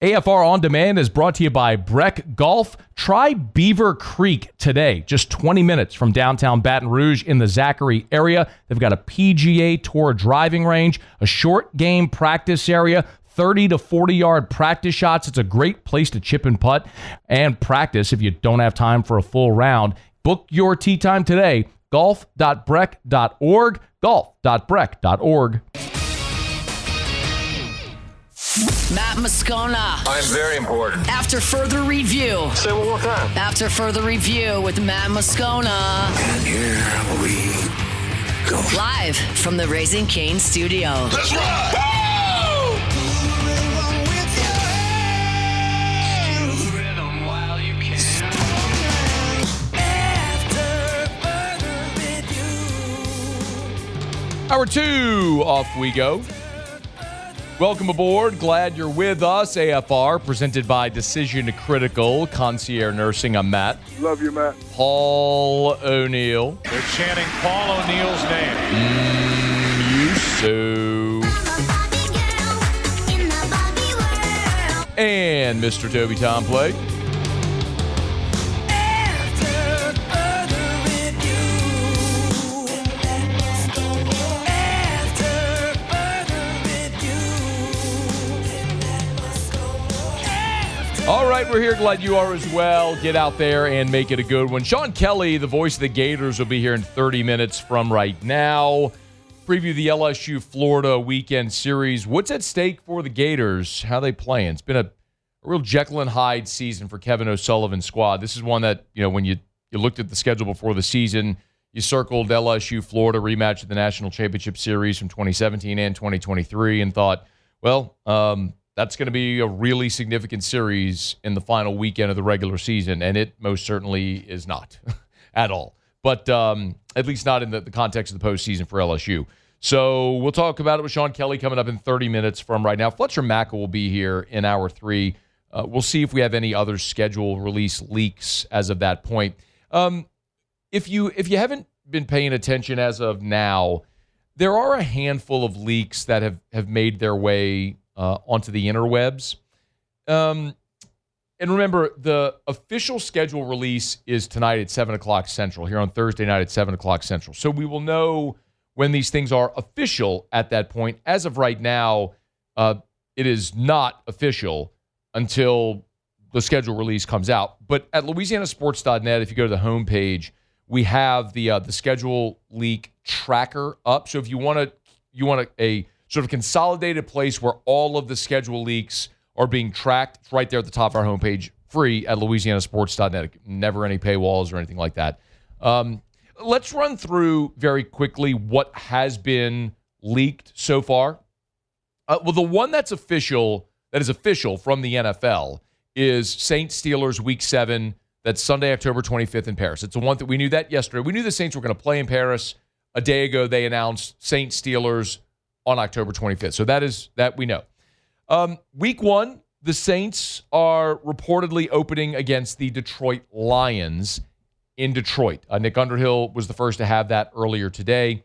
AFR On Demand is brought to you by Breck Golf. Try Beaver Creek today, just 20 minutes from downtown Baton Rouge in the Zachary area. They've got a PGA Tour driving range, a short game practice area, 30 to 40-yard practice shots. It's a great place to chip and putt and practice if you don't have time for a full round. Book your tee time today, golf.breck.org, golf.breck.org. Matt Moscona. I'm very important. After further review. Say it one more time. After further review with Matt Moscona. And here we go. Live from the Raising Cane studio. Let's ride! Hour 2, off we go. Welcome aboard. Glad you're with us. AFR, presented by Decision Critical, Concierge Nursing. I'm Matt. Love you, Matt. Paul O'Neill. They're chanting Paul O'Neill's name. You so. And Mr. Toby Tomplay. All right, we're here. Glad you are as well. Get out there and make it a good one. Sean Kelley, the voice of the Gators, will be here in 30 minutes from right now. Preview the LSU-Florida weekend series. What's at stake for the Gators? How they playing? It's been a real Jekyll and Hyde season for Kevin O'Sullivan's squad. This is one that, when you looked at the schedule before the season, you circled LSU-Florida rematch of the National Championship Series from 2017 and 2023 and thought, well, that's going to be a really significant series in the final weekend of the regular season, and it most certainly is not at all. But at least not in the context of the postseason for LSU. So we'll talk about it with Sean Kelley coming up in 30 minutes from right now. Fletcher Mackel will be here in hour 3. We'll see if we have any other schedule release leaks as of that point. If you haven't been paying attention as of now, there are a handful of leaks that have made their way onto the interwebs. And remember, the official schedule release is tonight at 7 o'clock Central, here on Thursday night at 7 o'clock Central. So we will know when these things are official at that point. As of right now, it is not official until the schedule release comes out. But at louisianasports.net, if you go to the homepage, we have the schedule leak tracker up. So if you want a sort of consolidated place where all of the schedule leaks are being tracked, it's right there at the top of our homepage, free at louisianasports.net. Never any paywalls or anything like that. Let's run through very quickly what has been leaked so far. Well, the one that is official from the NFL is Saints Steelers Week 7. That's Sunday, October 25th in Paris. It's the one that we knew that yesterday. We knew the Saints were going to play in Paris. A day ago, they announced Saints Steelers on October 25th. So that we know. Week 1, the Saints are reportedly opening against the Detroit Lions in Detroit. Nick Underhill was the first to have that earlier today.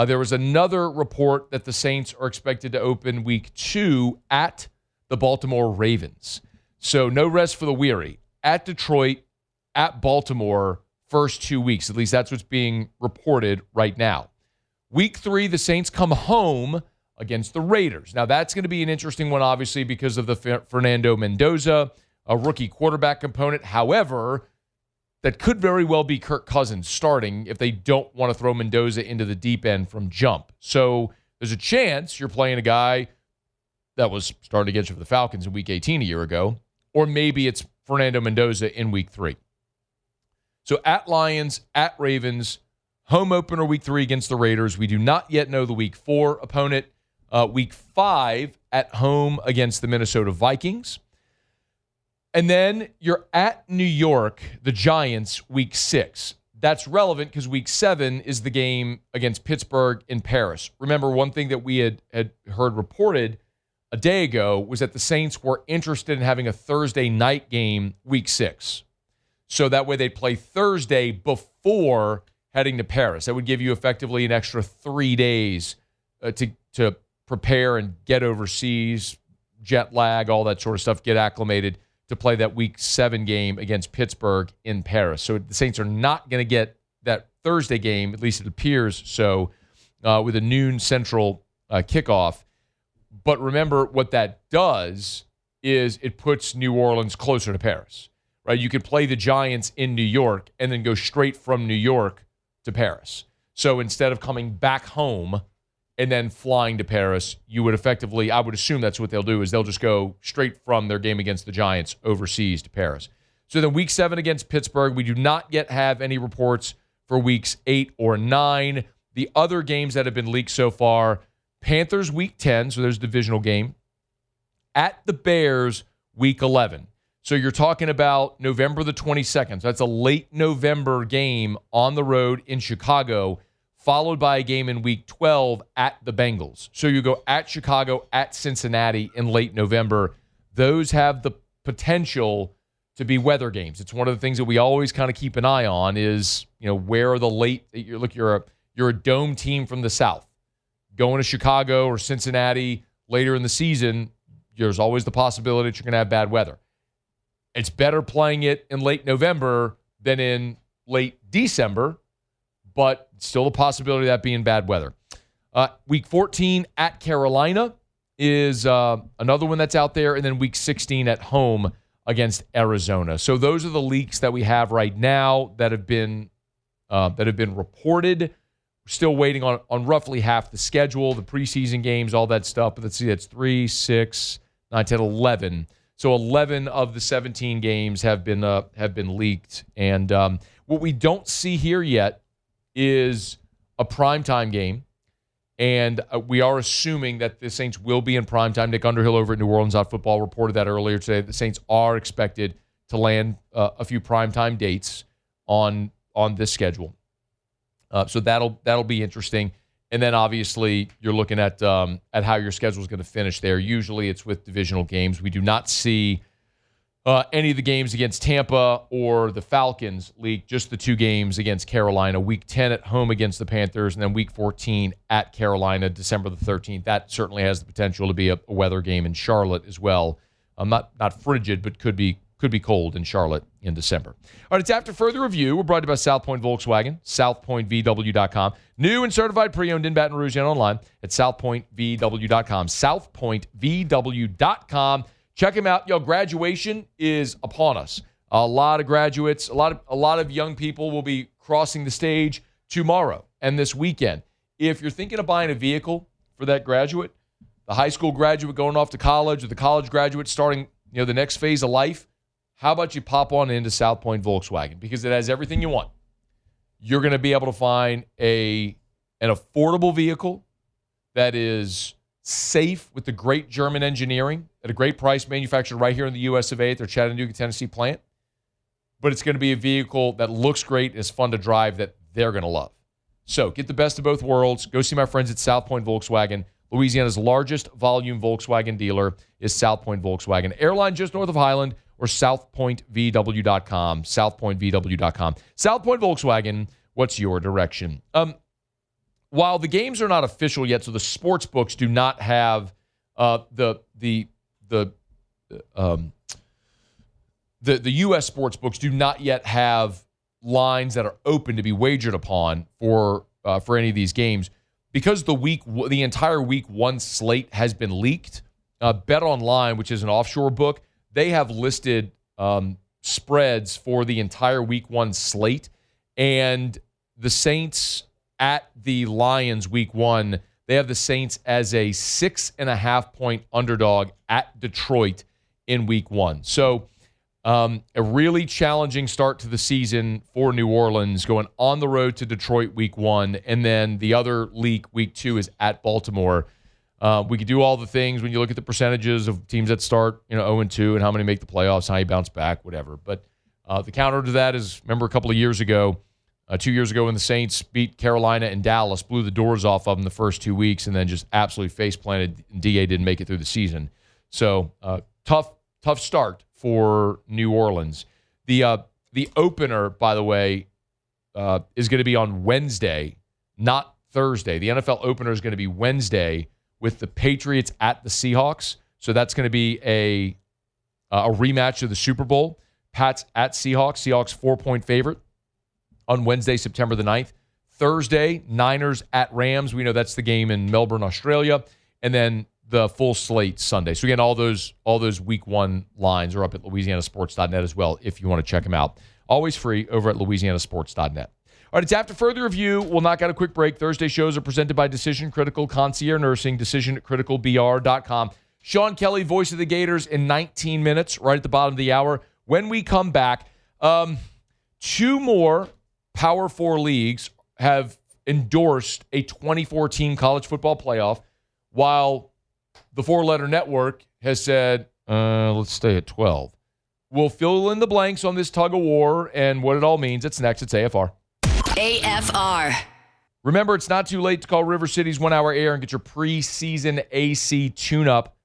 There was another report that the Saints are expected to open Week 2 at the Baltimore Ravens. So no rest for the weary. At Detroit, at Baltimore, first 2 weeks. At least that's what's being reported right now. Week 3, the Saints come home against the Raiders. Now, that's going to be an interesting one, obviously, because of the Fernando Mendoza, a rookie quarterback component. However, that could very well be Kirk Cousins starting if they don't want to throw Mendoza into the deep end from jump. So there's a chance you're playing a guy that was starting against you for the Falcons in Week 18 a year ago, or maybe it's Fernando Mendoza in Week 3. So at Lions, at Ravens, home opener Week 3 against the Raiders. We do not yet know the Week 4 opponent. Week 5 at home against the Minnesota Vikings. And then you're at New York, the Giants, Week 6. That's relevant because Week 7 is the game against Pittsburgh in Paris. Remember, one thing that we had heard reported a day ago was that the Saints were interested in having a Thursday night game Week 6. So that way they'd play Thursday before heading to Paris. That would give you effectively an extra 3 days to prepare and get overseas, jet lag, all that sort of stuff, get acclimated to play that Week 7 game against Pittsburgh in Paris. So the Saints are not going to get that Thursday game, at least it appears so, with a noon Central kickoff. But remember, what that does is it puts New Orleans closer to Paris, right? You could play the Giants in New York and then go straight from New York to Paris. So instead of coming back home and then flying to Paris, you would effectively, I would assume that's what they'll do, is they'll just go straight from their game against the Giants overseas to Paris. So then Week 7 against Pittsburgh, we do not yet have any reports for Weeks 8 or 9. The other games that have been leaked so far, Panthers Week 10, so there's a divisional game, at the Bears Week 11. So you're talking about November the 22nd. So that's a late November game on the road in Chicago, followed by a game in Week 12 at the Bengals. So you go at Chicago, at Cincinnati in late November. Those have the potential to be weather games. It's one of the things that we always kind of keep an eye on is, where are the late, you're a dome team from the South. Going to Chicago or Cincinnati later in the season, there's always the possibility that you're going to have bad weather. It's better playing it in late November than in late December, but still a possibility of that being bad weather. Week 14 at Carolina is another one that's out there, and then Week 16 at home against Arizona. So those are the leaks that we have right now that have been reported. We're still waiting on roughly half the schedule, the preseason games, all that stuff. But let's see, that's 3, 6, 9, 10, 11. So 11 of the 17 games have been leaked. And what we don't see here yet is a primetime game. And we are assuming that the Saints will be in primetime. Nick Underhill over at New Orleans Out Football reported that earlier today. The Saints are expected to land a few primetime dates on this schedule. So that'll be interesting. And then obviously you're looking at how your schedule is going to finish there. Usually it's with divisional games. We do not see any of the games against Tampa or the Falcons leak, just the 2 games against Carolina. Week 10 at home against the Panthers, and then Week 14 at Carolina, December the 13th. That certainly has the potential to be a weather game in Charlotte as well. Not frigid, but could be cold in Charlotte in December. All right, it's After Further Review. We're brought to you by South Point Volkswagen, southpointvw.com. New and certified pre-owned in Baton Rouge and online at southpointvw.com, southpointvw.com. Check them out. Graduation is upon us. A lot of graduates, a lot of young people will be crossing the stage tomorrow and this weekend. If you're thinking of buying a vehicle for that graduate, the high school graduate going off to college or the college graduate starting, the next phase of life, how about you pop on into South Point Volkswagen? Because it has everything you want. You're going to be able to find an affordable vehicle that is safe with the great German engineering at a great price, manufactured right here in the US of A at their Chattanooga, Tennessee plant. But it's going to be a vehicle that looks great and is fun to drive that they're going to love. So get the best of both worlds. Go see my friends at South Point Volkswagen. Louisiana's largest volume Volkswagen dealer is South Point Volkswagen. Airline just north of Highland, or southpointvw.com, southpointvw.com. South Point Volkswagen, what's your direction? While the games are not official yet, so the sports books do not have the U.S. sports books do not yet have lines that are open to be wagered upon for any of these games. Because the entire Week 1 slate has been leaked, Bet Online, which is an offshore book, they have listed spreads for the entire Week 1 slate. And the Saints at the Lions Week 1, they have the Saints as a 6.5-point underdog at Detroit in Week 1. So a really challenging start to the season for New Orleans, going on the road to Detroit Week 1. And then the other leak, Week 2, is at Baltimore. We could do all the things when you look at the percentages of teams that start, 0-2 and how many make the playoffs, how you bounce back, whatever. But the counter to that is, remember a couple of years ago, 2 years ago when the Saints beat Carolina and Dallas, blew the doors off of them the first 2 weeks, and then just absolutely face-planted. DA didn't make it through the season. So tough start for New Orleans. The opener, by the way, is going to be on Wednesday, not Thursday. The NFL opener is going to be Wednesday with the Patriots at the Seahawks. So that's going to be a rematch of the Super Bowl. Pats at Seahawks. Seahawks 4-point favorite on Wednesday, September the 9th. Thursday, Niners at Rams. We know that's the game in Melbourne, Australia. And then the full slate Sunday. So again, all those week one lines are up at louisianasports.net as well if you want to check them out. Always free over at louisianasports.net. All right, it's after further review. We'll knock out a quick break. Thursday shows are presented by Decision Critical Concierge Nursing, decisioncriticalbr.com. Sean Kelley, voice of the Gators, in 19 minutes, right at the bottom of the hour. When we come back, 2 more Power 4 leagues have endorsed a 24-team college football playoff, while the 4-letter network has said, let's stay at 12. We'll fill in the blanks on this tug of war and what it all means. It's next. It's AFR. AFR. Remember, it's not too late to call River City's 1 Hour Air and get your preseason AC tune-up.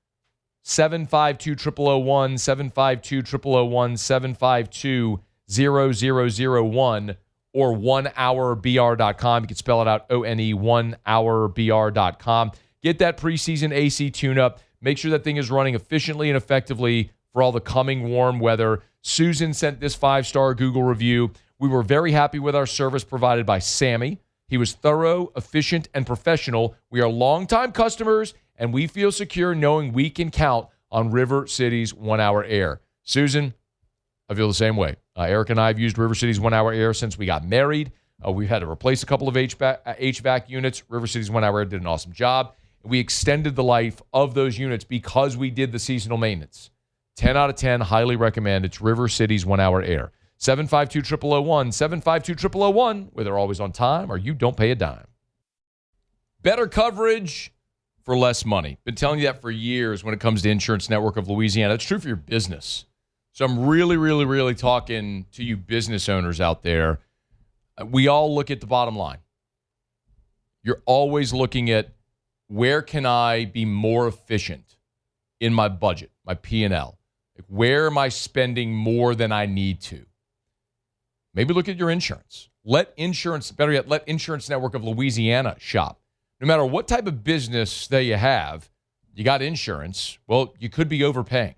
752-0001, 752-0001, 752-0001, or 1hourbr.com. You can spell it out, O-N-E, 1hourbr.com. Get that preseason AC tune-up. Make sure that thing is running efficiently and effectively for all the coming warm weather. Susan sent this 5-star Google review. We were very happy with our service provided by Sammy. He was thorough, efficient, and professional. We are longtime customers, and we feel secure knowing we can count on River City's 1 Hour Air. Susan, I feel the same way. Eric and I have used River City's 1 Hour Air since we got married. We've had to replace a couple of HVAC units. River City's 1 Hour Air did an awesome job. We extended the life of those units because we did the seasonal maintenance. 10 out of 10, highly recommend. It's River City's 1 Hour Air. 752-0001, 752-0001, where they're always on time or you don't pay a dime. Better coverage for less money. Been telling you that for years when it comes to Insurance Network of Louisiana. It's true for your business. So I'm really talking to you business owners out there. We all look at the bottom line. You're always looking at, where can I be more efficient in my budget, my P&L? Like, where am I spending more than I need to? Maybe look at your insurance. Let Insurance Network of Louisiana shop. No matter what type of business that you have, you got insurance, well, you could be overpaying.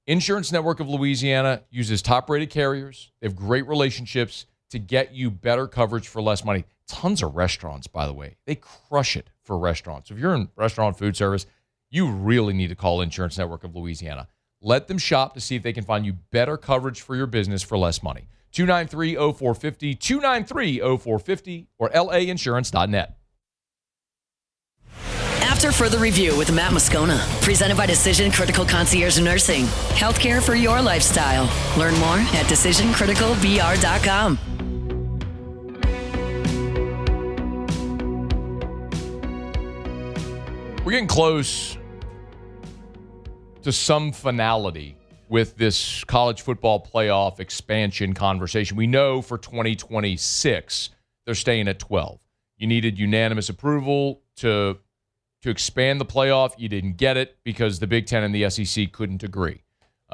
Insurance Network of Louisiana uses top-rated carriers. They have great relationships to get you better coverage for less money. Tons of restaurants, by the way. They crush it for restaurants. If you're in restaurant food service, you really need to call Insurance Network of Louisiana. Let them shop to see if they can find you better coverage for your business for less money. 293-0450, 293-0450, or lainsurance.net. After further review with Matt Moscona, presented by Decision Critical Concierge Nursing. Healthcare for your lifestyle. Learn more at decisioncriticalbr.com. We're getting close to some finality with this college football playoff expansion conversation. We know for 2026, they're staying at 12. You needed unanimous approval to expand the playoff. You didn't get it because the Big Ten and the SEC couldn't agree.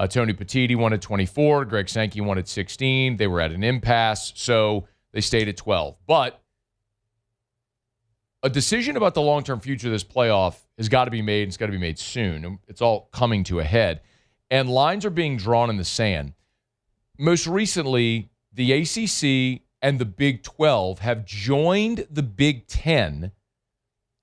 Tony Petitti wanted 24. Greg Sankey wanted 16. They were at an impasse, so they stayed at 12. But a decision about the long-term future of this playoff has got to be made. It's got to be made soon. It's all coming to a head. And lines are being drawn in the sand. Most recently, the ACC and the Big 12 have joined the Big 10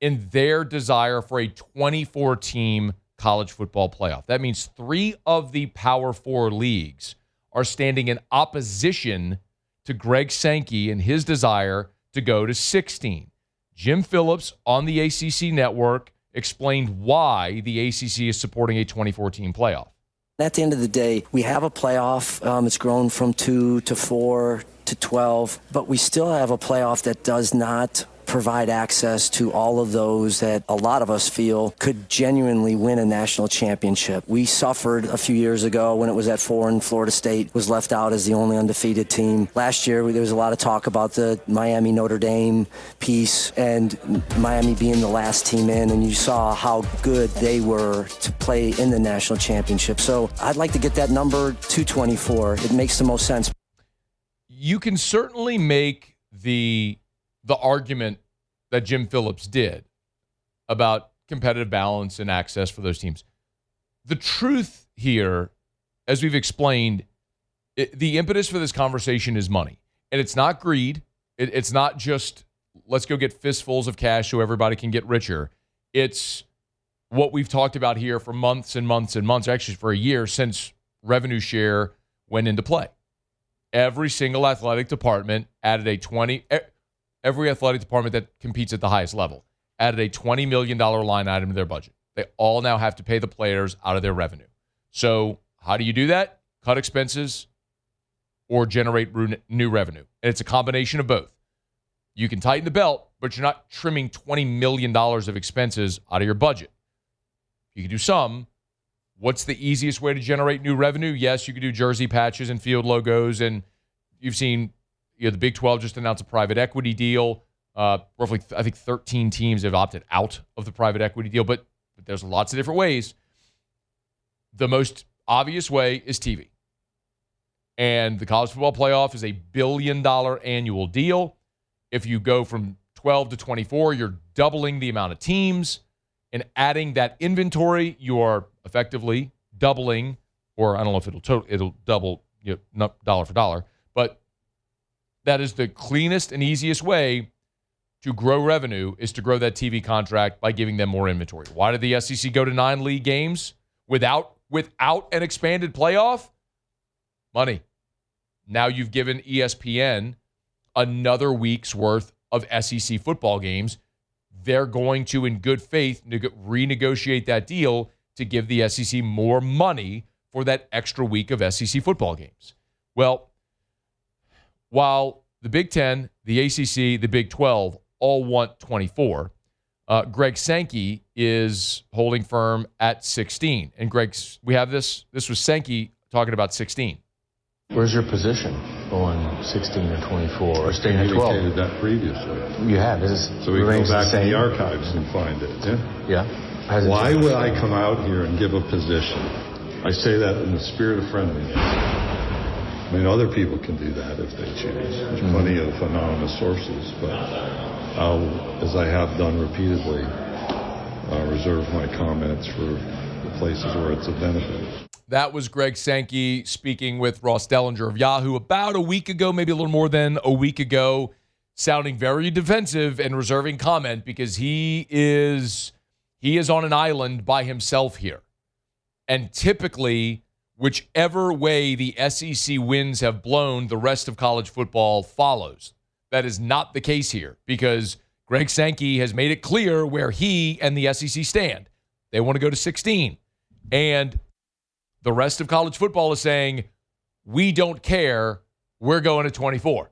in their desire for a 24-team college football playoff. That means 3 of the Power 4 leagues are standing in opposition to Greg Sankey and his desire to go to 16. Jim Phillips on the ACC network explained why the ACC is supporting a 24-team playoff. At the end of the day, we have a playoff. It's grown from 2 to 4 to 12, but we still have a playoff that does not provide access to all of those that a lot of us feel could genuinely win a national championship. We suffered a few years ago when it was at 4 and Florida State was left out as the only undefeated team. Last year, there was a lot of talk about the Miami-Notre Dame piece and Miami being the last team in, and you saw how good they were to play in the national championship. So I'd like to get that number to 24. It makes the most sense. You can certainly make the argument that Jim Phillips did about competitive balance and access for those teams. the truth here, as we've explained, the impetus for this conversation is money. And it's not greed. It's not just let's go get fistfuls of cash so everybody can get richer. It's what we've talked about here for months and months and months, actually for a year since revenue share went into play. Every single athletic department added every athletic department that competes at the highest level added a $20 million line item to their budget. They all now have to pay the players out of their revenue. So how do you do that? Cut expenses or generate new revenue. And it's a combination of both. You can tighten the belt, but you're not trimming $20 million of expenses out of your budget. You can do some. What's the easiest way to generate new revenue? Yes, you can do jersey patches and field logos, and you've seen the Big 12 just announced a private equity deal. Roughly, I think 13 teams have opted out of the private equity deal, but there's lots of different ways. The most obvious way is TV. And the college football playoff is a $1 billion annual deal. If you go from 12 to 24, you're doubling the amount of teams. And adding that inventory, you are effectively doubling, or I don't know if it'll double, not dollar for dollar, but that is the cleanest and easiest way to grow revenue is to grow that TV contract by giving them more inventory. Why did the SEC go to 9 league games without an expanded playoff? Money. Now you've given ESPN another week's worth of SEC football games. They're going to, in good faith, renegotiate that deal to give the SEC more money for that extra week of SEC football games. Well, while the Big Ten, the ACC, the Big 12 all want 24, Greg Sankey is holding firm at 16. And Greg, we have this. This was Sankey talking about 16. Where's your position on 16 or 24 or staying at 12? I indicated that previously. You have. So we go back in the archives and find it, yeah? Yeah. Why would I come out here and give a position? I say that in the spirit of friendliness. I mean, other people can do that if they choose. There's plenty of anonymous sources, but I'll, as I have done repeatedly, reserve my comments for the places where it's a benefit. That was Greg Sankey speaking with Ross Dellinger of Yahoo about a week ago, maybe a little more than a week ago, sounding very defensive and reserving comment because he is on an island by himself here. And typically, whichever way the SEC winds have blown, the rest of college football follows. That is not the case here because Greg Sankey has made it clear where he and the SEC stand. They want to go to 16. And the rest of college football is saying, we don't care, we're going to 24.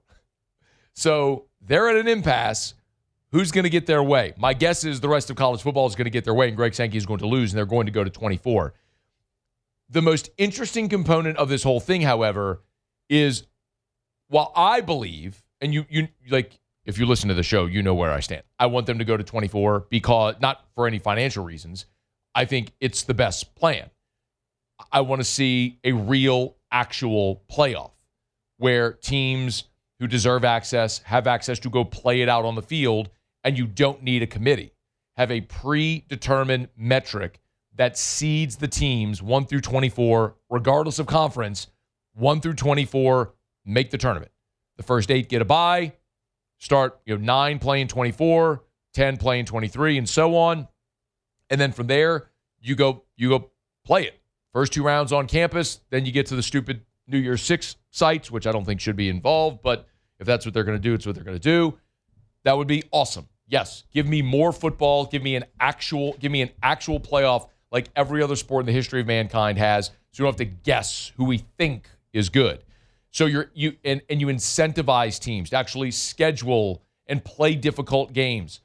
So they're at an impasse. Who's going to get their way? My guess is the rest of college football is going to get their way, and Greg Sankey is going to lose, and they're going to go to 24. The most interesting component of this whole thing, however, is while I believe, and you like, if you listen to the show, you know where I stand. I want them to go to 24 because, not for any financial reasons, I think it's the best plan. I want to see a real, actual playoff where teams who deserve access have access to go play it out on the field, and you don't need a committee. Have a predetermined metric that seeds the teams 1 through 24, regardless of conference. 1 through 24 make the tournament. The first 8 get a bye. Start 9 playing 24, 10 playing 23, and so on. And then from there, you go play it. First 2 rounds on campus, then you get to the stupid New Year's 6 sites, which I don't think should be involved, but if that's what they're going to do, it's what they're going to do. That would be awesome. Yes, give me more football, give me an actual playoff like every other sport in the history of mankind has, so you don't have to guess who we think is good. So you incentivize teams to actually schedule and play difficult games.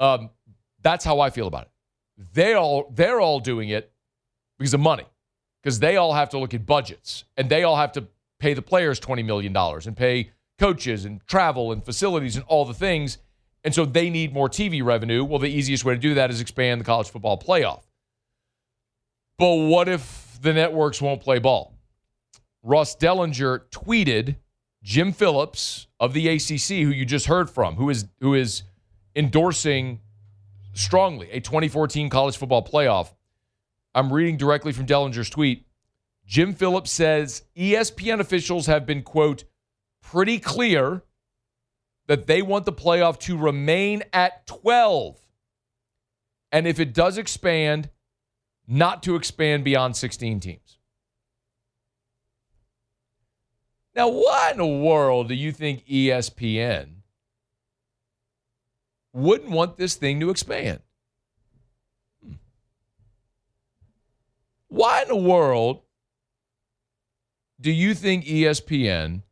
That's how I feel about it. They're all doing it because of money. Because they all have to look at budgets, and they all have to pay the players $20 million and pay coaches and travel and facilities and all the things. And so they need more TV revenue. Well, the easiest way to do that is expand the college football playoff. But what if the networks won't play ball? Ross Dellinger tweeted Jim Phillips of the ACC, who you just heard from, who is endorsing strongly a 2014 college football playoff. I'm reading directly from Dellinger's tweet. Jim Phillips says ESPN officials have been, quote, pretty clear that they want the playoff to remain at 12. And if it does expand, not to expand beyond 16 teams. Now, why in the world do you think ESPN wouldn't want this thing to expand? Why in the world do you think ESPN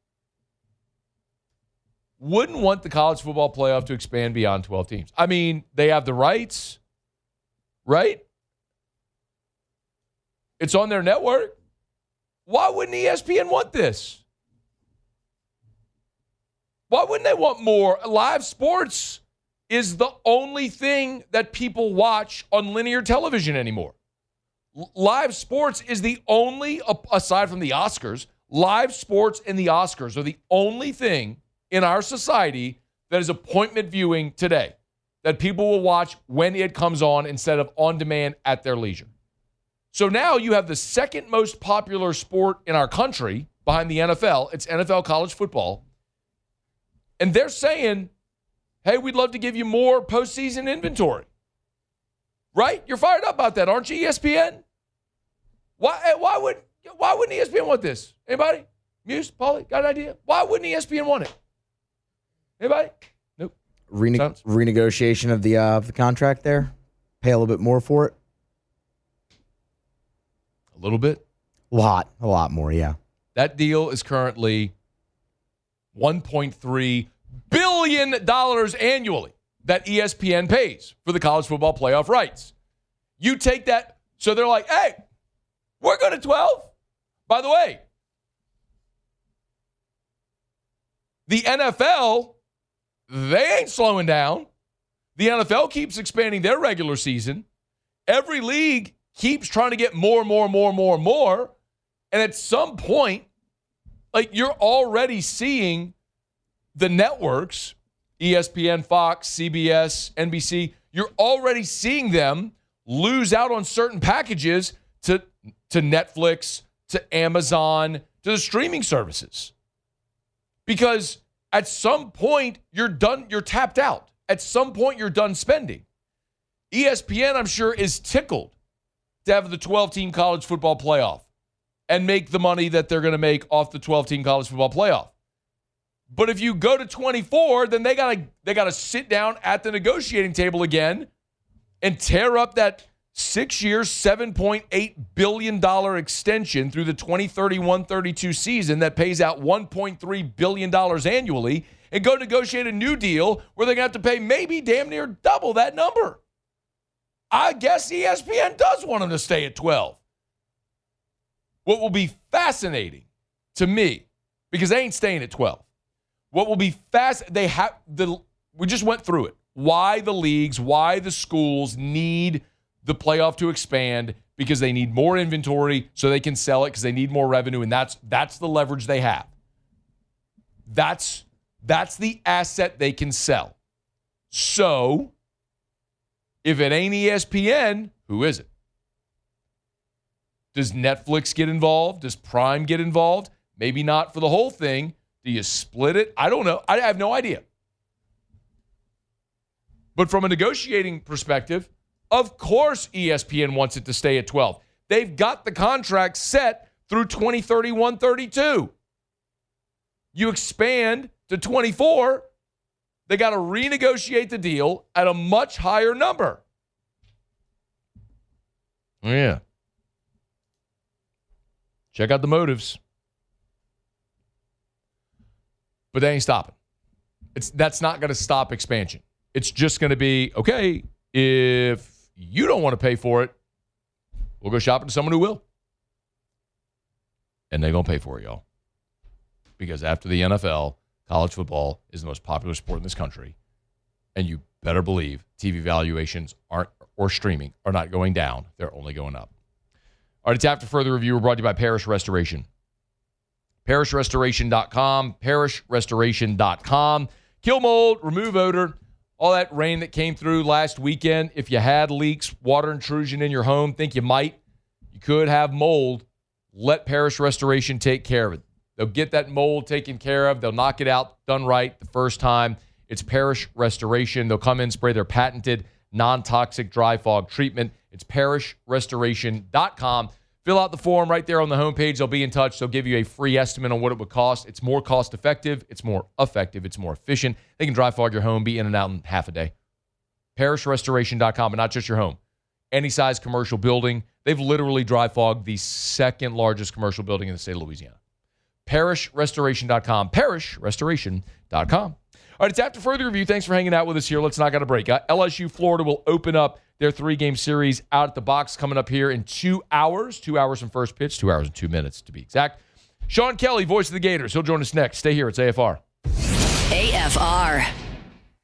wouldn't want the college football playoff to expand beyond 12 teams? I mean, they have the rights, right? It's on their network. Why wouldn't ESPN want this? Why wouldn't they want more? Live sports is the only thing that people watch on linear television anymore. Live sports is the only, aside from the Oscars, live sports and the Oscars are the only thing in our society that is appointment viewing today, that people will watch when it comes on instead of on demand at their leisure. So now you have the second most popular sport in our country behind the NFL. It's NFL college football. And they're saying, hey, we'd love to give you more postseason inventory. Right? You're fired up about that, aren't you, ESPN? Why wouldn't ESPN want this? Anybody? Muse, Paulie, got an idea? Why wouldn't ESPN want it? Anybody? Nope. Renegotiation of the contract there? Pay a little bit more for it? A little bit? A lot more, yeah. That deal is currently $1.3 billion annually that ESPN pays for the college football playoff rights. You take that, so they're like, hey, we're going to 12. By the way, the NFL, they ain't slowing down. The NFL keeps expanding their regular season. Every league keeps trying to get more. And at some point, like, you're already seeing the networks, ESPN, Fox, CBS, NBC, you're already seeing them lose out on certain packages to Netflix, to Amazon, to the streaming services. Because at some point, you're tapped out. At some point, you're done spending. ESPN, I'm sure, is tickled to have the 12-team college football playoff and make the money that they're going to make off the 12-team college football playoff. But if you go to 24, then they gotta sit down at the negotiating table again and tear up that 6-year, $7.8 billion extension through the 2031-32 season that pays out $1.3 billion annually and go negotiate a new deal where they're going to have to pay maybe damn near double that number. I guess ESPN does want them to stay at 12. What will be fascinating to me, because they ain't staying at 12. What will be we just went through it. Why the leagues, why the schools need the playoff to expand, because they need more inventory so they can sell it, because they need more revenue, and that's the leverage they have. That's the asset they can sell. So, if it ain't ESPN, who is it? Does Netflix get involved? Does Prime get involved? Maybe not for the whole thing. Do you split it? I don't know. I have no idea. But from a negotiating perspective, of course ESPN wants it to stay at 12. They've got the contract set through 2031-32. You expand to 24, they got to renegotiate the deal at a much higher number. Yeah. Check out the motives. But they ain't stopping. That's not going to stop expansion. It's just going to be, okay, if you don't want to pay for it, we'll go shopping to someone who will. And they're going to pay for it, y'all. Because after the NFL, college football is the most popular sport in this country. And you better believe TV valuations or streaming are not going down. They're only going up. All right, it's After Further Review. We're brought to you by Parish Restoration. ParishRestoration.com. ParishRestoration.com. Kill mold, remove odor, all that rain that came through last weekend. If you had leaks, water intrusion in your home, think you might You could have mold. Let Parish Restoration take care of it. They'll get that mold taken care of. They'll knock it out, done right the first time. It's Parish Restoration. They'll come in, spray their patented non-toxic dry fog treatment. It's parishrestoration.com. Fill out the form right there on the homepage. They'll be in touch. They'll give you a free estimate on what it would cost. It's more cost-effective. It's more effective. It's more efficient. They can dry fog your home, be in and out in half a day. Parishrestoration.com, but not just your home. Any size commercial building. They've literally dry fogged the second largest commercial building in the state of Louisiana. Parishrestoration.com. Parishrestoration.com. All right, it's after further review. Thanks for hanging out with us here. Let's knock out a break. LSU Florida will open up their 3-game series out at the box coming up here in 2 hours. 2 hours from first pitch, 2 hours and 2 minutes to be exact. Sean Kelley, voice of the Gators. He'll join us next. Stay here. It's AFR. AFR.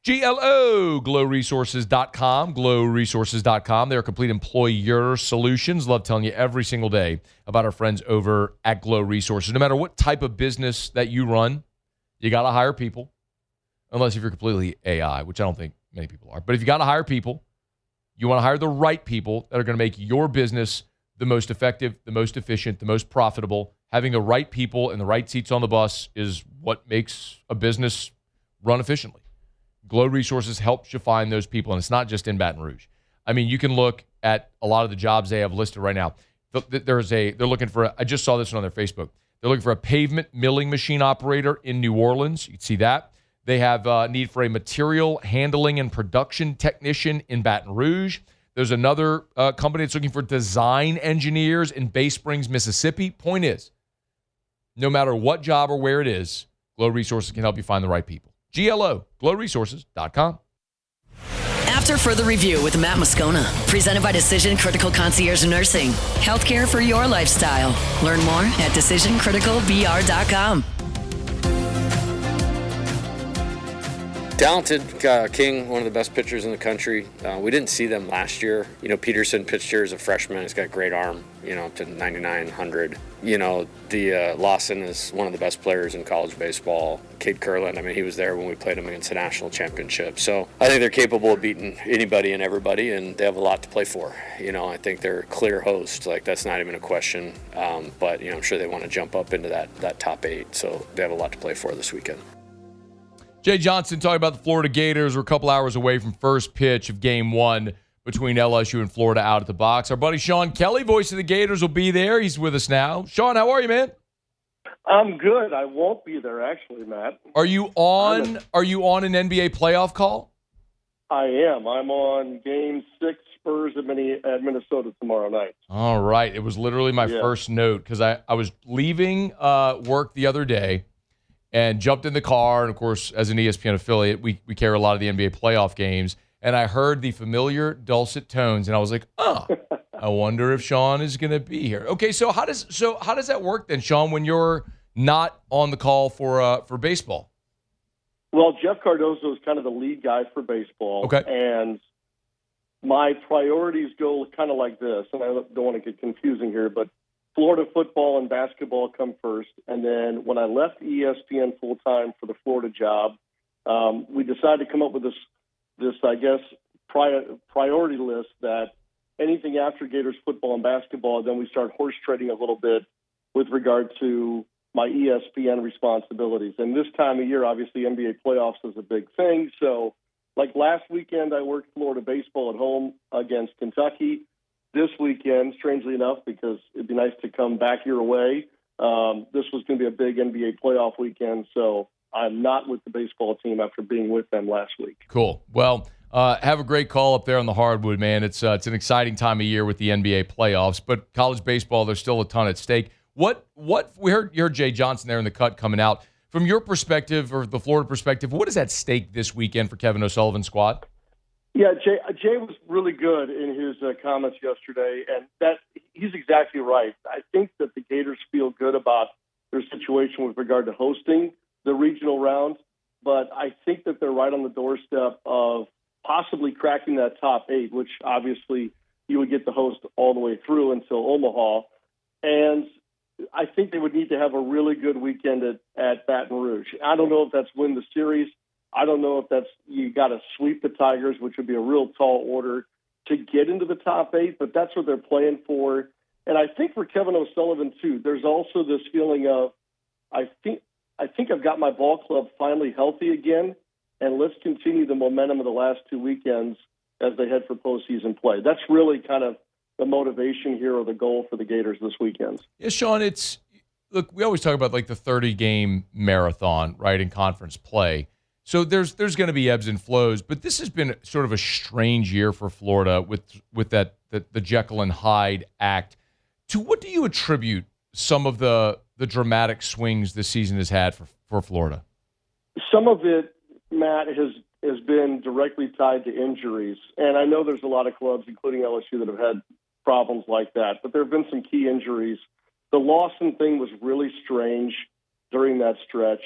GLO, glowresources.com, glowresources.com. They're complete employer solutions. Love telling you every single day about our friends over at Glow Resources. No matter what type of business that you run, you got to hire people, unless if you're completely AI, which I don't think many people are. But if you got to hire people, you want to hire the right people that are going to make your business the most effective, the most efficient, the most profitable. Having the right people and the right seats on the bus is what makes a business run efficiently. Glow Resources helps you find those people, and it's not just in Baton Rouge. I mean, you can look at a lot of the jobs they have listed right now. They're looking for, I just saw this one on their Facebook. They're looking for a pavement milling machine operator in New Orleans. You can see that. They have a need for a material handling and production technician in Baton Rouge. There's another company that's looking for design engineers in Bay Springs, Mississippi. Point is, no matter what job or where it is, Glow Resources can help you find the right people. GLO, glowresources.com. After further review with Matt Moscona, presented by Decision Critical Concierge Nursing. Healthcare for your lifestyle. Learn more at decisioncriticalbr.com. Talented King, one of the best pitchers in the country. We didn't see them last year. Peterson pitched here as a freshman. He's got great arm, to 99, 100. The Lawson is one of the best players in college baseball. Cade Kurland, he was there when we played him against the national championship. So I think they're capable of beating anybody and everybody, and they have a lot to play for. I think they're clear hosts. That's not even a question. But, I'm sure they want to jump up into that top 8. So they have a lot to play for this weekend. Jay Johnson talking about the Florida Gators. We're a couple hours away from first pitch of Game 1 between LSU and Florida out at the box. Our buddy Sean Kelley, voice of the Gators, will be there. He's with us now. Sean, how are you, man? I'm good. I won't be there, actually, Matt. Are you on an NBA playoff call? I am. I'm on Game 6, Spurs at Minnesota tomorrow night. All right. It was literally my first note because I was leaving work the other day and jumped in the car. And, of course, as an ESPN affiliate, we carry a lot of the NBA playoff games. And I heard the familiar dulcet tones, and I was like, oh, I wonder if Sean is going to be here. Okay, so how does that work then, Sean, when you're not on the call for baseball? Well, Jeff Cardozo is kind of the lead guy for baseball. Okay. And my priorities go kind of like this, and I don't want to get confusing here, but Florida football and basketball come first. And then when I left ESPN full-time for the Florida job, we decided to come up with this I guess, priority list that anything after Gators football and basketball, then we start horse trading a little bit with regard to my ESPN responsibilities. And this time of year, obviously, NBA playoffs is a big thing. So, like last weekend, I worked Florida baseball at home against Kentucky. This weekend, strangely enough, because it'd be nice to come back your way, this was going to be a big NBA playoff weekend. So I'm not with the baseball team after being with them last week. Cool. Well, have a great call up there on the hardwood, man. It's an exciting time of year with the NBA playoffs, but college baseball, there's still a ton at stake. What you heard Jay Johnson there in the cut coming out. From your perspective or the Florida perspective, what is at stake this weekend for Kevin O'Sullivan's squad? Yeah, Jay was really good in his comments yesterday, and that he's exactly right. I think that the Gators feel good about their situation with regard to hosting the regional round, but I think that they're right on the doorstep of possibly cracking that top 8, which obviously you would get the host all the way through until Omaha. And I think they would need to have a really good weekend at Baton Rouge. I don't know if that's win the series. I don't know if that's you got to sweep the Tigers, which would be a real tall order to get into the top 8, but that's what they're playing for. And I think for Kevin O'Sullivan, too, there's also this feeling of, I think I've got my ball club finally healthy again, and let's continue the momentum of the last 2 weekends as they head for postseason play. That's really kind of the motivation here or the goal for the Gators this weekend. Yeah, Sean, look, we always talk about like the 30-game marathon, right, in conference play. So there's going to be ebbs and flows, but this has been sort of a strange year for Florida with the Jekyll and Hyde act. To what do you attribute some of the dramatic swings this season has had for Florida? Some of it, Matt, has been directly tied to injuries. And I know there's a lot of clubs, including LSU, that have had problems like that. But there have been some key injuries. The Lawson thing was really strange during that stretch.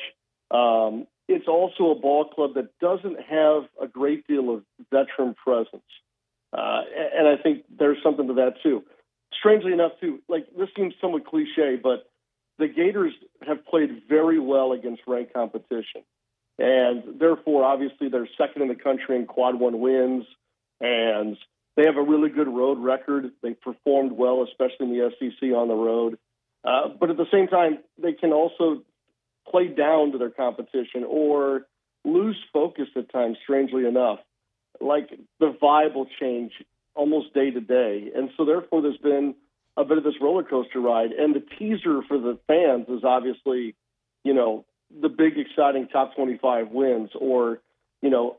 It's also a ball club that doesn't have a great deal of veteran presence. And I think there's something to that, too. Strangely enough, too, like this seems somewhat cliche, but the Gators have played very well against ranked competition. And therefore, obviously, they're second in the country in quad one wins, and they have a really good road record. They performed well, especially in the SEC on the road. But at the same time, they can also play down to their competition or lose focus at times, strangely enough. Like the vibe will change almost day to day. And so therefore there's been a bit of this roller coaster ride. And the teaser for the fans is obviously, the big exciting top 25 wins or,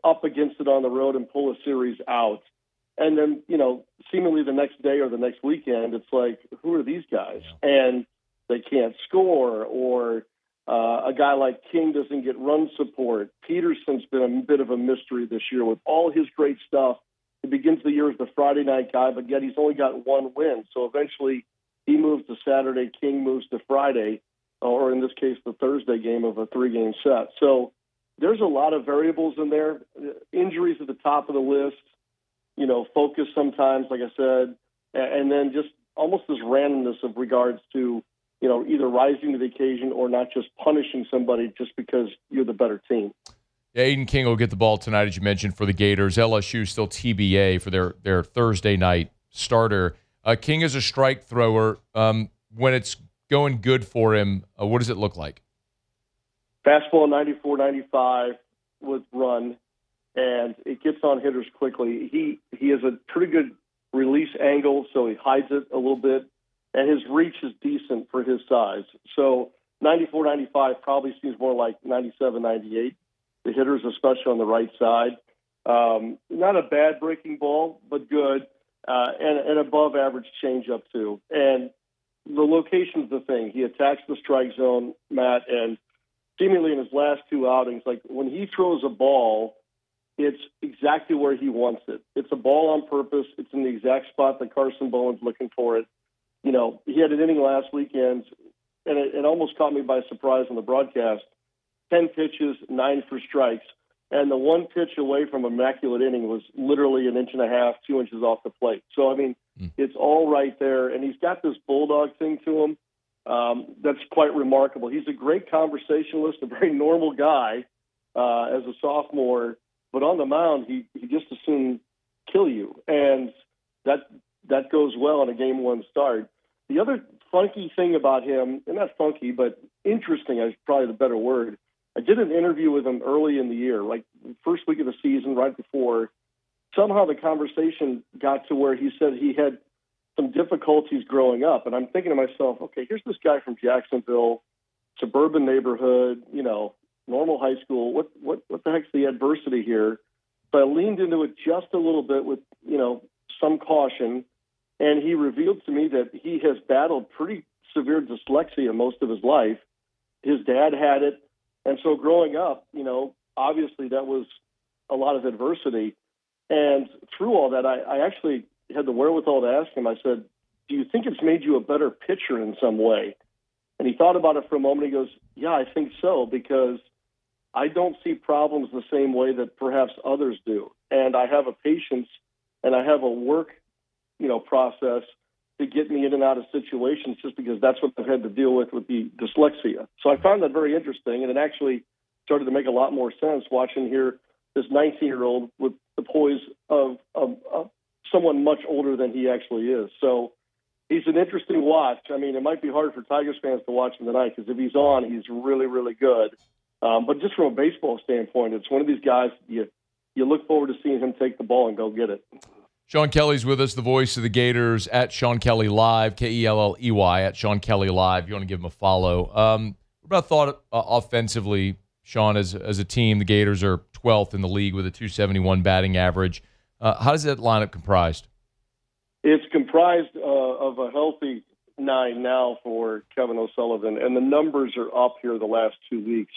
up against it on the road and pull a series out. And then, seemingly the next day or the next weekend, it's like, who are these guys? And they can't score, or a guy like King doesn't get run support. Peterson's been a bit of a mystery this year with all his great stuff. He begins the year as the Friday night guy, but yet he's only got one win. So eventually he moves to Saturday, King moves to Friday, or in this case, the Thursday game of a 3-game set. So there's a lot of variables in there. Injuries at the top of the list, focus sometimes, like I said, and then just almost this randomness of regards to, either rising to the occasion or not just punishing somebody just because you're the better team. Yeah, Aiden King will get the ball tonight, as you mentioned, for the Gators. LSU still TBA for their Thursday night starter. King is a strike thrower. When it's going good for him, what does it look like? Fastball 94, 95 with run, and it gets on hitters quickly. He has a pretty good release angle, so he hides it a little bit, and his reach is decent for his size. So 94, 95 probably seems more like 97, 98. The hitters, especially on the right side. Not a bad breaking ball, but good, and above average changeup too. And the location's the thing. He attacks the strike zone, Matt, and seemingly in his last two outings, like when he throws a ball, it's exactly where he wants it. It's a ball on purpose. It's in the exact spot that Carson Bowen's looking for it. He had an inning last weekend, and it almost caught me by surprise on the broadcast. 10 pitches, 9 for strikes. And the one pitch away from immaculate inning was literally 1.5 inches, 2 inches off the plate. So, it's all right there. And he's got this bulldog thing to him that's quite remarkable. He's a great conversationalist, a very normal guy as a sophomore. But on the mound, he just as soon kill you. And that goes well in a game one start. The other funky thing about him, and not funky, but interesting is probably the better word, I did an interview with him early in the year, like the first week of the season, right before. Somehow the conversation got to where he said he had some difficulties growing up. And I'm thinking to myself, okay, here's this guy from Jacksonville, suburban neighborhood, normal high school. What the heck's the adversity here? So I leaned into it just a little bit with, some caution. And he revealed to me that he has battled pretty severe dyslexia most of his life. His dad had it. And so growing up, obviously that was a lot of adversity. And through all that, I actually had the wherewithal to ask him, I said, do you think it's made you a better pitcher in some way? And he thought about it for a moment. He goes, yeah, I think so, because I don't see problems the same way that perhaps others do. And I have a patience and I have a work, process to get me in and out of situations just because that's what I've had to deal with the dyslexia. So I found that very interesting, and it actually started to make a lot more sense watching here this 19-year-old with the poise of someone much older than he actually is. So he's an interesting watch. I mean, it might be hard for Tigers fans to watch him tonight because if he's on, he's really, really good. But just from a baseball standpoint, it's one of these guys you look forward to seeing him take the ball and go get it. Sean Kelley's with us, the voice of the Gators, at Sean Kelley Live, Kelley, at Sean Kelley Live. You want to give him a follow. What about thought offensively, Sean, as a team? The Gators are 12th in the league with a .271 batting average. How does that lineup comprised? It's comprised of a healthy 9 now for Kevin O'Sullivan, and the numbers are up here the last 2 weeks.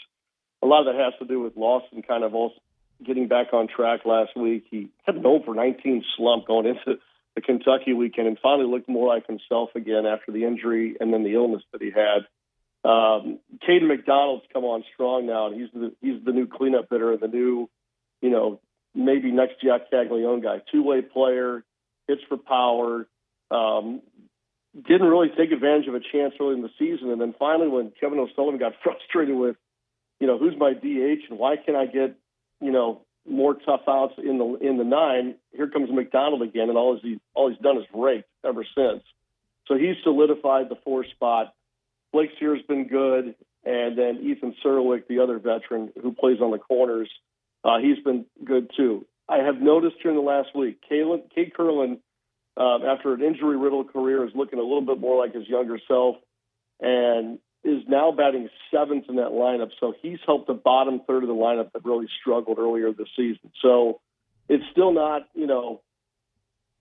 A lot of that has to do with Lawson kind of also getting back on track last week. He had an 0-for-19 slump going into the Kentucky weekend and finally looked more like himself again after the injury and then the illness that he had. Caden McDonald's come on strong now, and he's the new cleanup hitter and the new, maybe next Jack Caglione guy. Two-way player, hits for power. Didn't really take advantage of a chance early in the season, and then finally when Kevin O'Sullivan got frustrated with, who's my DH and why can't I get, more tough outs in the 9, here comes McDonald again, and all he's done is rake ever since. So he's solidified the 4 spot. Blake Sear's been good, and then Ethan Serwick, the other veteran who plays on the corners, he's been good too. I have noticed during the last week, Cade Curlin, after an injury-riddled career, is looking a little bit more like his younger self, and is now batting 7th in that lineup. So he's helped the bottom third of the lineup that really struggled earlier this season. So it's still not,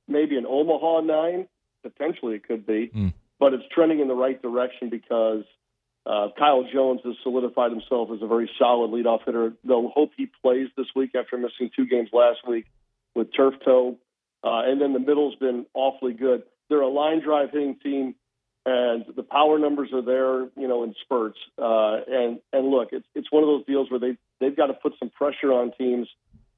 maybe an Omaha 9. Potentially it could be. But it's trending in the right direction because Kyle Jones has solidified himself as a very solid leadoff hitter. They'll hope he plays this week after missing 2 games last week with turf toe. And then the middle's been awfully good. They're a line drive hitting team, and the power numbers are there, in spurts. And look, it's one of those deals where they've got to put some pressure on teams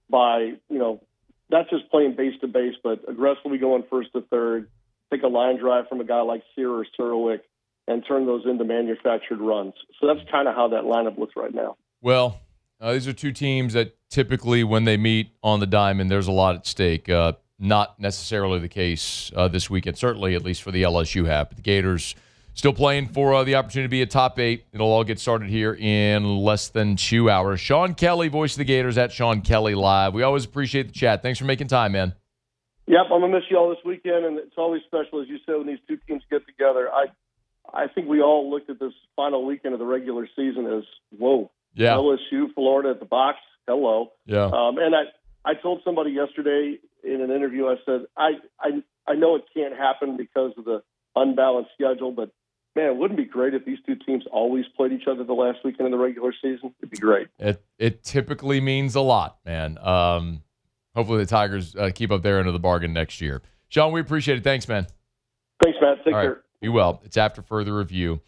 by, not just playing base to base, but aggressively going first to third, take a line drive from a guy like Sear or Serwick, and turn those into manufactured runs. So that's kind of how that lineup looks right now. Well, these are 2 teams that typically when they meet on the diamond, there's a lot at stake. Not necessarily the case this weekend, certainly at least for the LSU half. But the Gators still playing for the opportunity to be a top 8. It'll all get started here in less than 2 hours. Sean Kelley, voice of the Gators, at Sean Kelley Live. We always appreciate the chat. Thanks for making time, man. Yep, I'm going to miss you all this weekend, and it's always special, as you said, when these 2 teams get together. I think we all looked at this final weekend of the regular season as, whoa, yeah. LSU, Florida at the box, hello. Yeah. And I told somebody yesterday in an interview, I said, I know it can't happen because of the unbalanced schedule, but, man, it wouldn't be great if these 2 teams always played each other the last weekend in the regular season? It'd be great. It typically means a lot, man. Hopefully the Tigers keep up their end of the bargain next year. Sean, we appreciate it. Thanks, man. Thanks, Matt. Take care. Be well. It's after further review.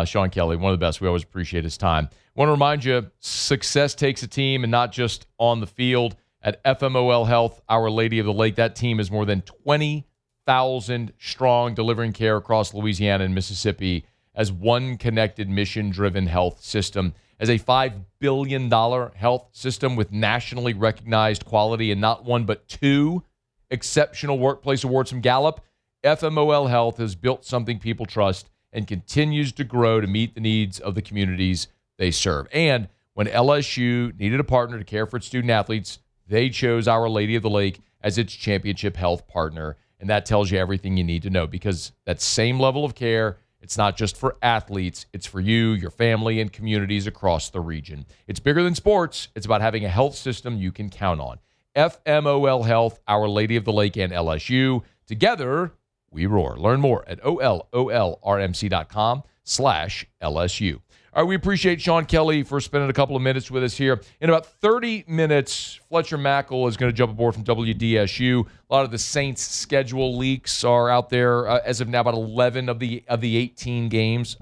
Sean Kelley, one of the best. We always appreciate his time. Want to remind you, success takes a team and not just on the field. At FMOL Health, Our Lady of the Lake, that team is more than 20,000 strong, delivering care across Louisiana and Mississippi as one connected, mission-driven health system. As a $5 billion health system with nationally recognized quality and not 1 but 2 exceptional workplace awards from Gallup, FMOL Health has built something people trust and continues to grow to meet the needs of the communities they serve. And when LSU needed a partner to care for its student athletes, they chose Our Lady of the Lake as its championship health partner. And that tells you everything you need to know, because that same level of care, it's not just for athletes, it's for you, your family, and communities across the region. It's bigger than sports. It's about having a health system you can count on. FMOL Health, Our Lady of the Lake, and LSU. Together, we roar. Learn more at ololrmc.com/LSU. All right, we appreciate Sean Kelley for spending a couple of minutes with us here. In about 30 minutes, Fletcher Mackel is going to jump aboard from WDSU. A lot of the Saints' schedule leaks are out there as of now. About 11 of the 18 games,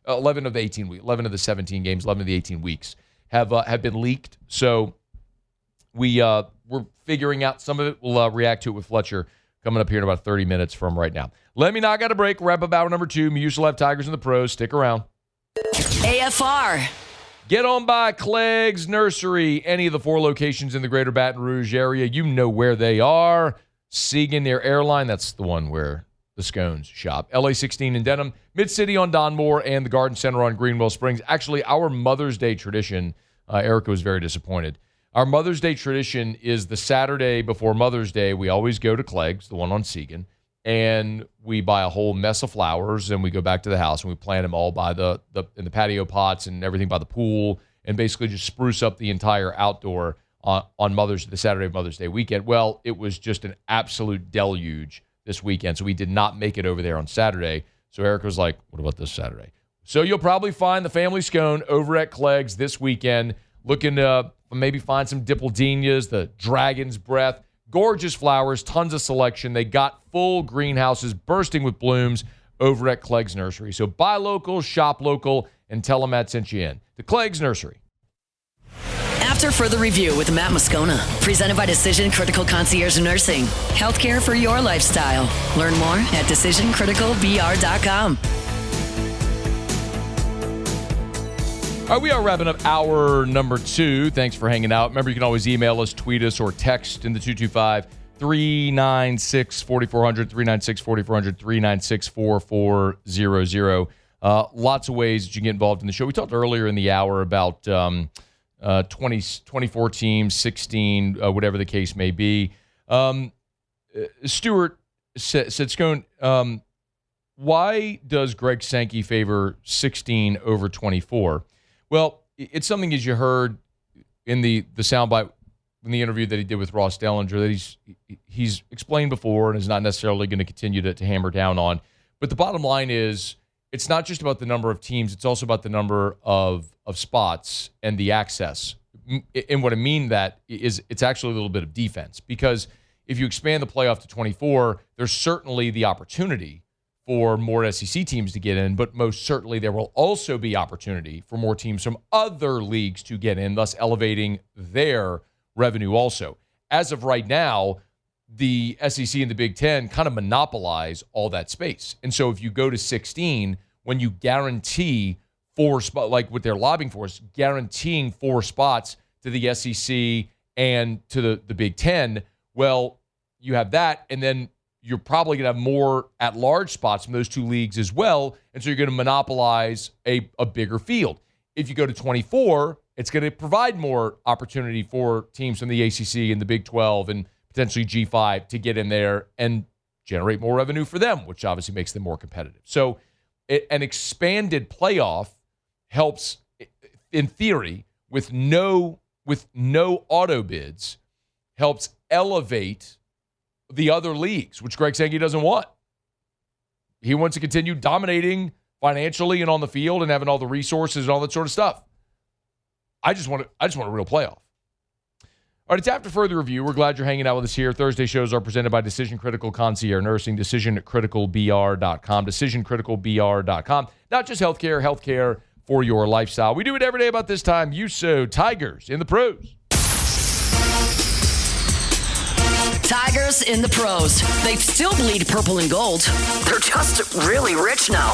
11 of the 18 weeks, 11 of the 17 games, 11 of the 18 weeks have been leaked. So we're figuring out some of it. We'll react to it with Fletcher coming up here in about 30 minutes from right now. Let me knock out a break. Wrap up hour number 2. Mutual Have Tigers and the Pros. Stick around. AFR. Get on by Clegg's Nursery. Any of the 4 locations in the greater Baton Rouge area, you know where they are. Siegen near Airline, that's the one where the scones shop. LA 16 in Denham, Mid-City on Donmore, and the Garden Center on Greenwell Springs. Actually, our Mother's Day tradition, Erica was very disappointed. Our Mother's Day tradition is the Saturday before Mother's Day. We always go to Clegg's, the one on Segan, and we buy a whole mess of flowers, and we go back to the house, and we plant them all by in the patio pots and everything by the pool, and basically just spruce up the entire outdoor on the Saturday of Mother's Day weekend. Well, it was just an absolute deluge this weekend, so we did not make it over there on Saturday. So Erica was like, what about this Saturday? So you'll probably find the family scone over at Clegg's this weekend, looking to maybe find some dipplodenias, the dragon's breath, gorgeous flowers, tons of selection. They got full greenhouses bursting with blooms over at Clegg's Nursery. So buy local, shop local, and tell them Matt sent you in to Clegg's Nursery. After Further Review with Matt Moscona, presented by Decision Critical Concierge Nursing. Healthcare for your lifestyle. Learn more at decisioncriticalbr.com. All right, we are wrapping up hour number 2. Thanks for hanging out. Remember, you can always email us, tweet us, or text in the 225-396-4400, 396-4400, 396-4400. Lots of ways that you can get involved in the show. We talked earlier in the hour about 24 teams, 16, whatever the case may be. Stuart said, Scone, why does Greg Sankey favor 16 over 24? Well, it's something, as you heard in the soundbite in the interview that he did with Ross Dellinger, that he's explained before and is not necessarily going to continue to hammer down on. But the bottom line is, it's not just about the number of teams, it's also about the number of spots and the access. And what I mean that is, it's actually a little bit of defense, because if you expand the playoff to 24, there's certainly the opportunity for more SEC teams to get in, but most certainly there will also be opportunity for more teams from other leagues to get in, thus elevating their revenue also. As of right now, the SEC and the Big Ten kind of monopolize all that space. And so if you go to 16, when you guarantee 4 spots, like what they're lobbying for is guaranteeing 4 spots to the SEC and to the Big Ten, well, you have that, and then you're probably going to have more at-large spots from those 2 leagues as well, and so you're going to monopolize a bigger field. If you go to 24, it's going to provide more opportunity for teams from the ACC and the Big 12 and potentially G5 to get in there and generate more revenue for them, which obviously makes them more competitive. So an expanded playoff helps, in theory, with no auto bids, helps elevate the other leagues, which Greg Sankey doesn't want. He wants to continue dominating financially and on the field and having all the resources and all that sort of stuff. I just want a real playoff. All right, it's After Further Review. We're glad you're hanging out with us here. Thursday shows are presented by Decision Critical Concierge Nursing, decisioncriticalbr.com, decisioncriticalbr.com. Not just healthcare for your lifestyle. We do it every day about this time. USO Tigers in the pros. Tigers in the pros. They still bleed purple and gold. They're just really rich now.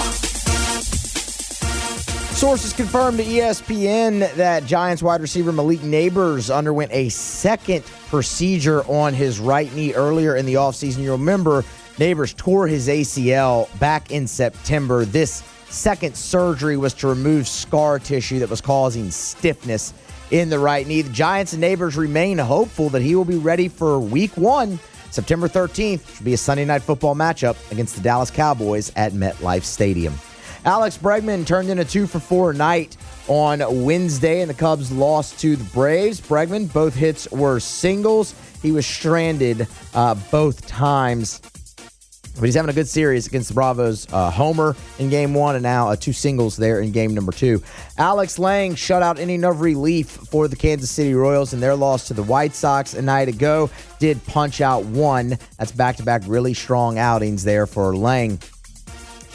Sources confirmed to ESPN that Giants wide receiver Malik Nabers underwent a second procedure on his right knee earlier in the offseason. You'll remember Nabers tore his ACL back in September. This second surgery was to remove scar tissue that was causing stiffness in the right knee. The Giants and Nabers remain hopeful that he will be ready for Week 1, September 13th, which will be a Sunday Night Football matchup against the Dallas Cowboys at MetLife Stadium. Alex Bregman turned in a 2-for-4 night on Wednesday, and the Cubs lost to the Braves. Bregman, both hits were singles. He was stranded both times, but he's having a good series against the Bravos. Homer in Game 1 and now 2 singles there in Game number 2. Alex Lang shut out inning of relief for the Kansas City Royals in their loss to the White Sox a night ago. Did punch out 1. That's back-to-back really strong outings there for Lang.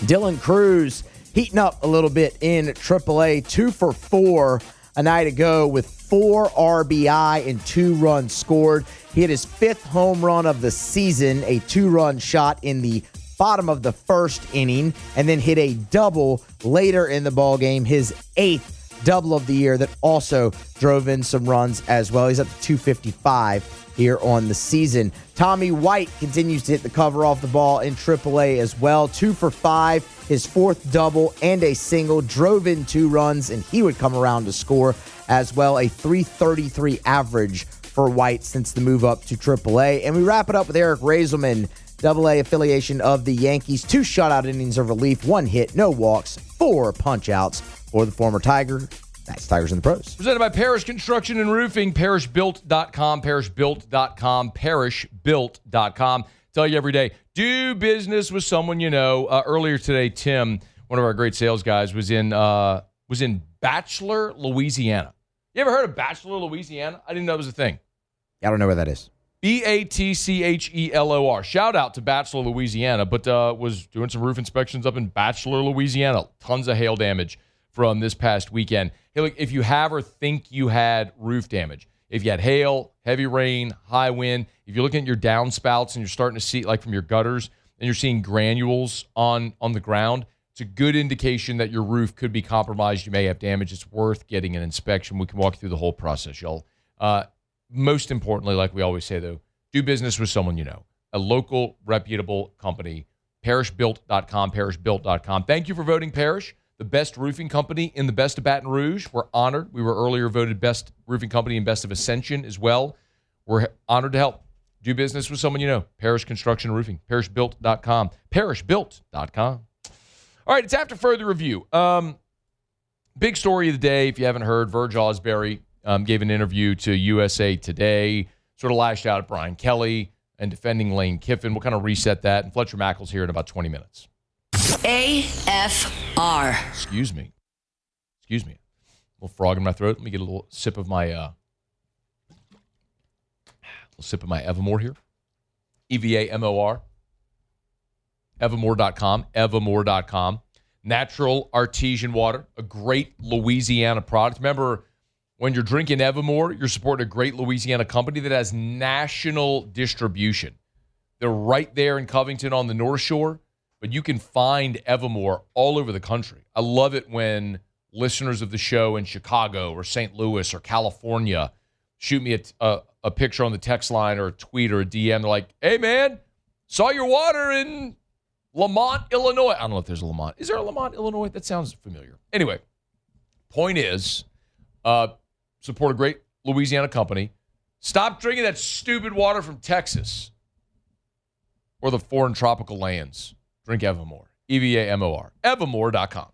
Dylan Cruz heating up a little bit in AAA, 2-for-4 a night ago with 4 RBI and 2 runs scored. He hit his 5th home run of the season, a 2-run shot in the bottom of the first inning, and then hit a double later in the ballgame, his 8th double of the year that also drove in some runs as well. He's up to 255 here on the season. Tommy White continues to hit the cover off the ball in AAA as well. 2 for 5, his fourth double and a single, drove in 2 runs, and he would come around to score as well. A 333 average for White since the move up to AAA. And we wrap it up with Eric Razelman, AA affiliation of the Yankees. 2 shutout innings of relief, 1 hit, no walks, 4 punch-outs for the former Tiger. That's Tigers in the Pros. Presented by Parish Construction and Roofing, parishbuilt.com, parishbuilt.com, parishbuilt.com. Tell you every day, do business with someone you know. Earlier today, Tim, one of our great sales guys, was in Bachelor, Louisiana. You ever heard of Bachelor, Louisiana? I didn't know it was a thing. I don't know where that is. Batchelor. Shout out to Bachelor, Louisiana, but was doing some roof inspections up in Bachelor, Louisiana. Tons of hail damage from this past weekend. Hey, look, if you have or think you had roof damage, if you had hail, heavy rain, high wind, if you're looking at your downspouts and you're starting to see, like from your gutters, and you're seeing granules on the ground, it's a good indication that your roof could be compromised. You may have damage. It's worth getting an inspection. We can walk you through the whole process, y'all. Most importantly, like we always say, though, do business with someone you know. A local, reputable company. Parishbuilt.com, parishbuilt.com. Thank you for voting Parish the best roofing company in the Best of Baton Rouge. We're honored. We were earlier voted best roofing company in Best of Ascension as well. We're honored to help. Do business with someone you know. Parish Construction and Roofing. Parishbuilt.com. Parishbuilt.com. All right, it's after further review. Big story of the day, if you haven't heard, Verge Osbury gave an interview to USA Today, sort of lashed out at Brian Kelley and defending Lane Kiffin. We'll kind of reset that, and Fletcher Mackel's here in about 20 minutes. AFR. Excuse me. A little frog in my throat. Let me get a little sip of my Evamore here. EVAMOR. Evamore.com. Natural artesian water, a great Louisiana product. Remember, when you're drinking Evamore, you're supporting a great Louisiana company that has national distribution. They're right there in Covington on the North Shore, but you can find Evamore all over the country. I love it when listeners of the show in Chicago or St. Louis or California shoot me a picture on the text line or a tweet or a DM. They're like, hey, man, saw your water in Lamont, Illinois. I don't know if there's a Lamont. Is there a Lamont, Illinois? That sounds familiar. Anyway, point is, support a great Louisiana company. Stop drinking that stupid water from Texas or the foreign tropical lands. Drink Evamore. EVAMOR. Evamore.com.